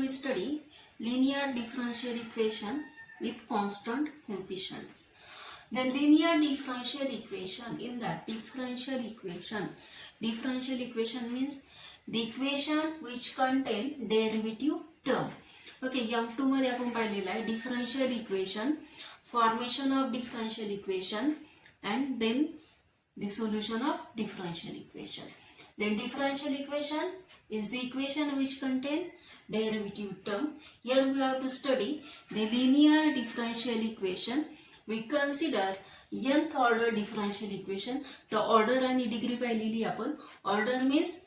we study linear differential equation with constant coefficients. The linear differential equation, in that differential equation means the equation which contain derivative term. Okay, M2 मध्ये आपण पाहिलेला आहे differential equation, formation of differential equation and then the solution of differential equation. Then differential equation is the equation which contain derivative term. Here we have to study the linear differential equation. We consider nth order differential equation. The order आणि degree पाहिलेली आपण. Order means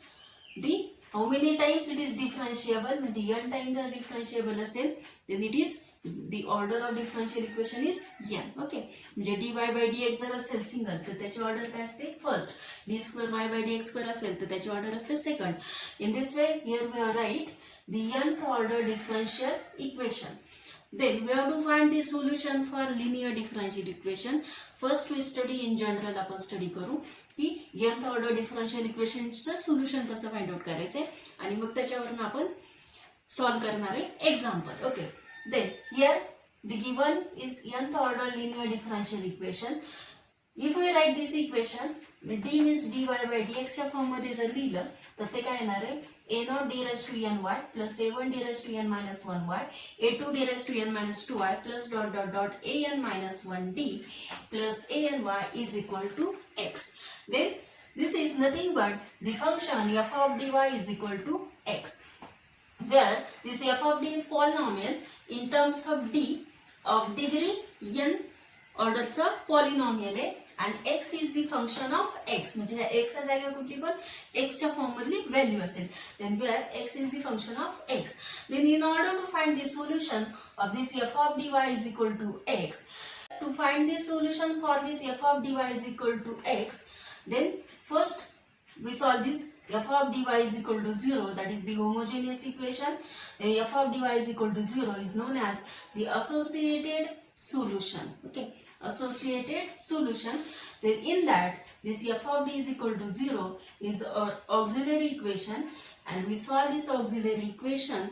the how many times it is differentiable, म्हणजे n time जर differentiable असेल then it is the order of differential equation is n. Okay, म्हणजे dy by dx जर असेल single तर त्याची ऑर्डर काय असते first, d square y by dx square असेल तर त्याची ऑर्डर असते second. In this way here we are write the nth order differential equation. Then we have to find the solution for linear differential equation. First we study in general, आपण study करू की nth order differential equation चं solution कसं find out करायचं आणि मग त्याच्यावरून आपण solve करणार आहे example. Okay, then here the given is nth order linear differential equation. If we write this equation, d means dy by dx च्या फॉर्म मध्ये जर लिहिलं तर ते काय येणार आहे a0 d raised to ny plus a1 d raised to n minus 1y a2 d raised to n minus 2y plus dot dot dot an minus 1d plus any is equal to x. Then this is nothing but the function f of dy is equal to x, where this f of d is polynomial in terms of d of degree n ऑर्डरचा polynomial आहे आणि x is the function of x, म्हणजे x च्या जागेवर कुठली पण x च्या form मधली व्हॅल्यू असेल. then where x is the function of x. then in order to find the solution of this f of dy is equal to x, to find the solution for this f of dy is equal to x, then first we solve this f of dy is equal to 0, that is the homogeneous equation. F of dy is equal to 0 is known as the associated solution. Okay, associated solution. Then in that this f of d is equal to 0 is our auxiliary equation, and we solve this auxiliary equation,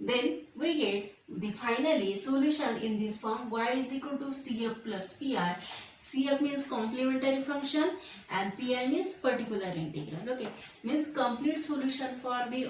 then we get the finally solution in this form y is equal to cf plus pi. Cf means complementary function and pi means particular integral. Okay, means complete solution for the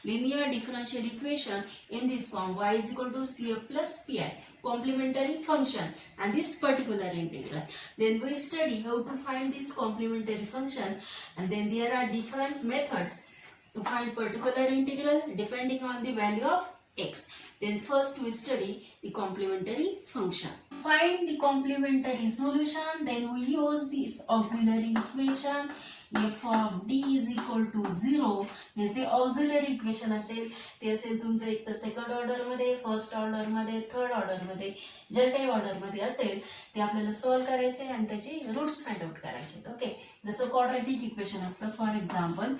linear differential equation in this form y is equal to cf plus pi, complementary function and this particular integral. Then we study how to find this complementary function, and then there are different methods to find particular integral depending on the value of x. Then first we study the complementary function. Find the complementary solution, then we use this auxiliary equation f of d is equal to 0. Hey J auxiliary equation असेल ते असेल तुमचं एक तर second order मध्ये, first order मध्ये, third order मध्ये, जे काही ऑर्डर मध्ये असेल ते आपल्याला सॉल्व करायचे आणि त्याचे रूट्स फाइंड आउट करायचे. ओके, जसं क्वाड्रॅटिक इक्वेशन असतं, for example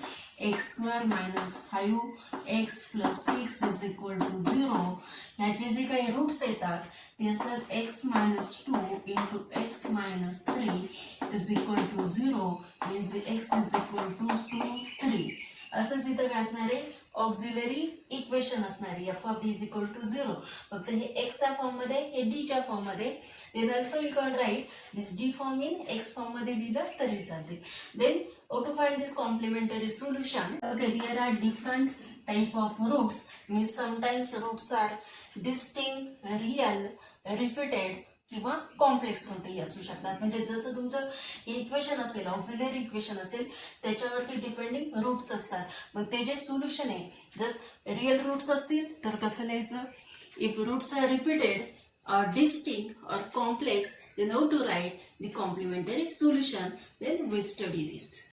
x² minus 5x plus 6 is equal to 0. ह्याचे जे काही रूट्स येतात ते असतात x minus 2 into x minus 3 is equal to 0, means the x is equal to 2, 3. असंच इथं काय असणार आहे ऑक्झिलरी इक्वेशन असणार आहे f of d is equal to 0. फक्त हे x च्या फॉर्म मध्ये, हे d च्या फॉर्म मध्ये. then also you can write this d form in x form मध्ये दिलं तरी चालते. then how to find this complementary solution? Okay, there are different type of roots, means sometimes roots are distinct, real, repeated किंवा complex कोणतेही असू शकतात. म्हणजे जसं तुमचं इक्वेशन असेल, ऑक्झिलरी इक्वेशन असेल, त्याच्यावरती डिपेंडिंग रूट्स असतात. मग ते जे सोल्युशन आहे, जर रिअल रूट्स असतील तर कसं लिहायचं, if roots are repeated or distinct or complex, then how to write the complementary solution. Then we study this.